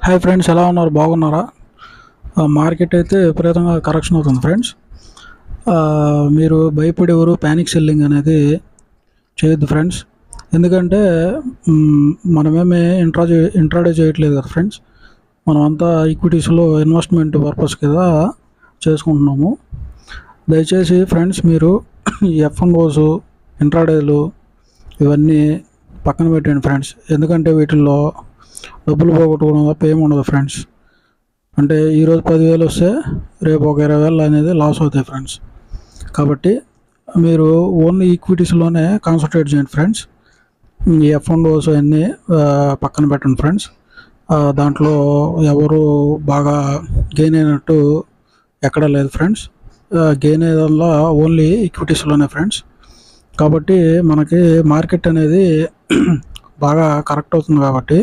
Hi friends, ఎలా ఉన్నారు? బాగున్నారా? మార్కెట్ అయితే విపరీతంగా కరెక్షన్ అవుతుంది ఫ్రెండ్స్. మీరు భయపడేవారు ప్యానిక్ సెల్లింగ్ అనేది చేయొద్దు ఫ్రెండ్స్. ఎందుకంటే మనమేమి ఇంట్రాడే చేయట్లేదు కదా ఫ్రెండ్స్. మనమంతా ఈక్విటీస్లో ఇన్వెస్ట్మెంట్ పర్పస్ కింద చేసుకుంటున్నాము. దయచేసి ఫ్రెండ్స్ మీరు ఈ F&Os, ఇంట్రాడేలు ఇవన్నీ పక్కన పెట్టండి ఫ్రెండ్స్. ఎందుకంటే వీటిల్లో డబ్బులు పోగొట్టుకోవడం తప్ప ఏమి ఉండదు ఫ్రెండ్స్. అంటే ఈరోజు 10,000 వస్తే రేపు ఒక 20,000 అనేది లాస్ అవుతాయి ఫ్రెండ్స్. కాబట్టి మీరు ఓన్లీ ఈక్విటీస్లోనే కాన్సన్ట్రేట్ చేయండి ఫ్రెండ్స్. ఈ F&Os అన్నీ పక్కన పెట్టండి ఫ్రెండ్స్. దాంట్లో ఎవరు బాగా గెయిన్ అయినట్టు ఎక్కడా లేదు ఫ్రెండ్స్. గెయిన్ అయ్యేదల్లా ఓన్లీ ఈక్విటీస్లోనే ఫ్రెండ్స్. కాబట్టి మనకి మార్కెట్ అనేది బాగా కరెక్ట్ అవుతుంది. కాబట్టి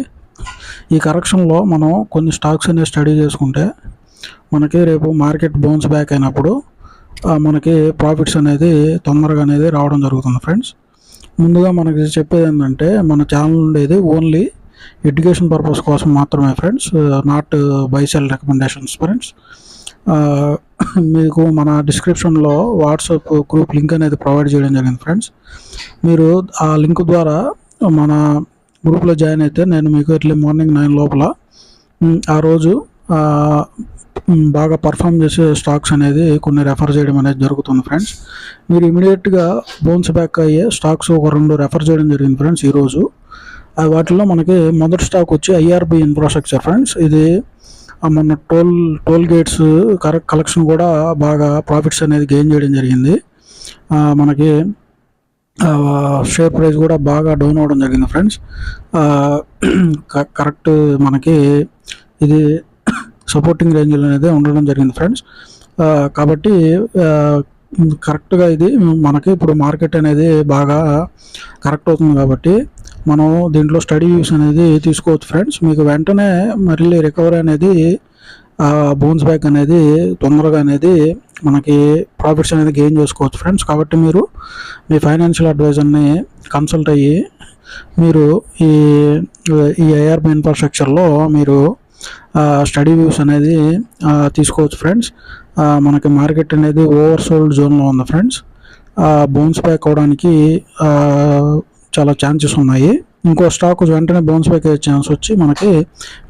ఈ కరెక్షన్లో మనం కొన్ని స్టాక్స్ అనేది స్టడీ చేసుకుంటే మనకి రేపు మార్కెట్ బౌన్స్ బ్యాక్ అయినప్పుడు మనకి ప్రాఫిట్స్ అనేది తొందరగా అనేది రావడం జరుగుతుంది ఫ్రెండ్స్. ముందుగా మనకి చెప్పేది ఏంటంటే మన ఛానల్ ఉండేది ఓన్లీ ఎడ్యుకేషన్ పర్పస్ కోసం మాత్రమే friends, not buy sell recommendations friends. మీకు మన డిస్క్రిప్షన్లో వాట్సాప్ గ్రూప్ లింక్ అనేది ప్రొవైడ్ చేయడం జరిగింది ఫ్రెండ్స్. మీరు ఆ లింక్ ద్వారా మన గ్రూప్లో జాయిన్ అయితే నేను మీకు ఎర్లీ మార్నింగ్ 9 లోపల ఆ రోజు బాగా పర్ఫామ్ చేసే స్టాక్స్ అనేది కొన్ని రెఫర్ చేయడం అనేది జరుగుతుంది ఫ్రెండ్స్. మీరు ఇమీడియట్గా బౌన్స్ బ్యాక్ అయ్యే స్టాక్స్ ఒక 2 రెఫర్ చేయడం జరిగింది ఫ్రెండ్స్ ఈరోజు. వాటిలో మనకి మొదటి స్టాక్ వచ్చి IRB ఇన్ఫ్రాస్ట్రక్చర్ ఫ్రెండ్స్. ఇది మొన్న టోల్ గేట్స్ కలెక్షన్ కూడా బాగా ప్రాఫిట్స్ అనేది గెయిన్ చేయడం జరిగింది. మనకి షేర్ ప్రైస్ కూడా బాగా డౌన్ అవ్వడం జరిగింది ఫ్రెండ్స్. కరెక్ట్ మనకి ఇది సపోర్టింగ్ రేంజ్ అనేది ఉండడం జరిగింది ఫ్రెండ్స్. కాబట్టి కరెక్ట్గా ఇది మనకి ఇప్పుడు మార్కెట్ అనేది బాగా కరెక్ట్ అవుతుంది. కాబట్టి మనం దీంట్లో స్టడీ వ్యూస్ అనేది తీసుకోవచ్చు ఫ్రెండ్స్. మీకు వెంటనే మళ్ళీ రికవరీ అనేది బౌన్స్ బ్యాక్ అనేది తొందరగా అనేది మనకి ప్రాఫిట్స్ అనేది గెయిన్ చేసుకోవచ్చు ఫ్రెండ్స్. కాబట్టి మీరు మీ ఫైనాన్షియల్ అడ్వైజర్ని కన్సల్ట్ అయ్యి మీరు ఈ IRB ఇన్ఫ్రాస్ట్రక్చర్లో మీరు స్టడీ వ్యూస్ అనేది తీసుకోవచ్చు ఫ్రెండ్స్. మనకి మార్కెట్ అనేది ఓవర్సోల్డ్ జోన్లో ఉంది ఫ్రెండ్స్. బౌన్స్ బ్యాక్ అవడానికి చాలా ఛాన్సెస్ ఉన్నాయి. ఇంకో స్టాక్ వెంటనే బౌన్స్ బ్యాక్ అయ్యే ఛాన్స్ వచ్చి మనకి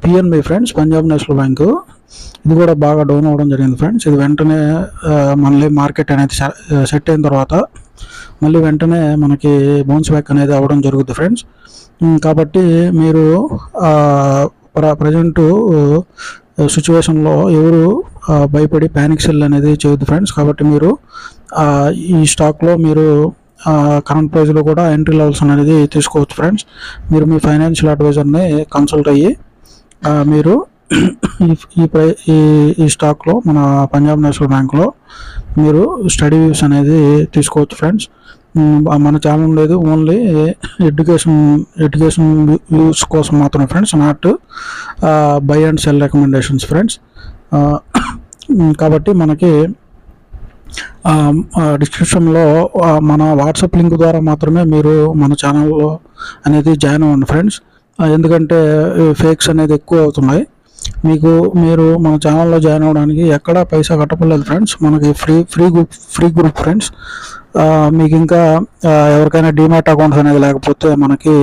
PNB friends, Punjab national bank. ఇది కూడా బాగా డౌన్ అవ్వడం జరిగింది ఫ్రెండ్స్. ఇది వెంటనే మళ్ళీ మార్కెట్ అనేది సెట్ అయిన తర్వాత మళ్ళీ వెంటనే మనకి బౌన్స్ బ్యాక్ అనేది అవ్వడం జరుగుతుంది ఫ్రెండ్స్. కాబట్టి మీరు ప్రజెంట్ సిచ్యువేషన్లో ఎవరు భయపడి ప్యానిక్ సెల్ అనేది చేయొద్దు ఫ్రెండ్స్. కాబట్టి మీరు ఈ స్టాక్లో మీరు కరెంట్ ప్రైస్లో కూడా ఎంట్రీ లెవెల్స్ అనేది తీసుకోవచ్చు ఫ్రెండ్స్. మీరు మీ ఫైనాన్షియల్ అడ్వైజర్ని కన్సల్ట్ అయ్యి మీరు ఈ స్టాక్లో మన పంజాబ్ నేషనల్ బ్యాంక్లో మీరు స్టడీ వ్యూస్ అనేది తీసుకోవచ్చు ఫ్రెండ్స్. మన ఛానల్ ఉండేది ఓన్లీ ఎడ్యుకేషన్ వ్యూస్ కోసం మాత్రమే friends, not by and cell recommendations friends. కాబట్టి మనకి డిస్క్రిప్షన్లో మన వాట్సాప్ లింక్ ద్వారా మాత్రమే మీరు మన ఛానల్లో అనేది జాయిన్ అవ్వండి ఫ్రెండ్స్. ఎందుకంటే ఫేక్స్ అనేది ఎక్కువ అవుతున్నాయి. మీరు మన ఛానల్లో జాయిన్ అవ్వడానికి ఎక్కడా పైసా కట్టపడలేదు ఫ్రెండ్స్. మనకి ఫ్రీ గ్రూప్ ఫ్రెండ్స్. మీకు ఇంకా ఎవరికైనా డీమ్యాట్ అకౌంట్స్ అనేది లేకపోతే మనకి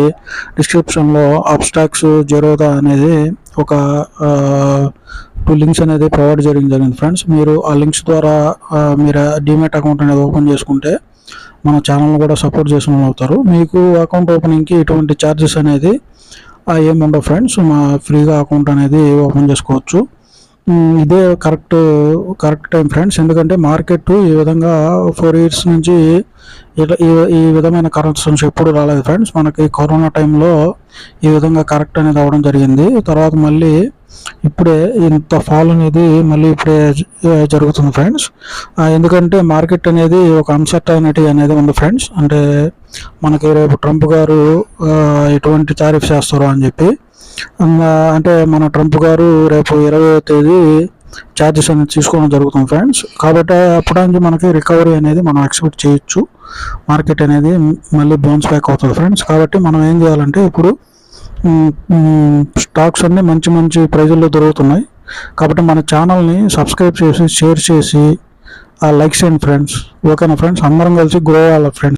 డిస్క్రిప్షన్లో అప్స్టాక్స్, జెరోదా అనేది ఒక 2 లింక్స్ అనేది ప్రొవైడ్ చేయడం జరిగింది ఫ్రెండ్స్. మీరు ఆ లింక్స్ ద్వారా మీరు డీమ్యాట్ అకౌంట్ అనేది ఓపెన్ చేసుకుంటే మన ఛానల్ని కూడా సపోర్ట్ చేసిన వాళ్ళు అవుతారు. మీకు అకౌంట్ ఓపెనింగ్కి ఎటువంటి ఛార్జెస్ అనేది ఏముండవు ఫ్రెండ్స్. మా ఫ్రీగా అకౌంట్ అనేది ఓపెన్ చేసుకోవచ్చు. ఇదే కరెక్ట్ టైం ఫ్రెండ్స్. ఎందుకంటే మార్కెట్ ఈ విధంగా 4 years నుంచి ఈ విధమైన కరెక్షన్స్ ఎప్పుడు రాలేదు ఫ్రెండ్స్. మనకి కరోనా టైంలో ఈ విధంగా కరెక్ట్ అనేది అవ్వడం జరిగింది. తర్వాత మళ్ళీ ఇప్పుడే ఇంత ఫాల్ అనేది మళ్ళీ ఇప్పుడే జరుగుతుంది ఫ్రెండ్స్. ఎందుకంటే మార్కెట్ అనేది ఒక అన్సర్టైనిటీ అనేది ఉంది ఫ్రెండ్స్. అంటే మనకి రేపు ట్రంప్ గారు ఎటువంటి టారిఫ్స్ చేస్తారో అని చెప్పి, అంటే మన ట్రంప్ గారు రేపు 20వ తేదీ ఛార్జెస్ అనేది తీసుకోవడం జరుగుతుంది ఫ్రెండ్స్. కాబట్టి అప్పటి మనకి రికవరీ అనేది మనం ఎక్స్పెక్ట్ చేయొచ్చు. మార్కెట్ అనేది మళ్ళీ బౌన్స్ బ్యాక్ అవుతుంది ఫ్రెండ్స్. కాబట్టి మనం ఏం చేయాలంటే ఇప్పుడు స్టాక్స్ అన్నీ మంచి మంచి ప్రైజుల్లో దొరుకుతున్నాయి. కాబట్టి మన ఛానల్ని సబ్స్క్రైబ్ చేసి షేర్ చేసి లైక్ చేయండి ఫ్రెండ్స్. ఓకేనా ఫ్రెండ్స్, అందరం కలిసి గ్రో అవ్వాలి ఫ్రెండ్స్.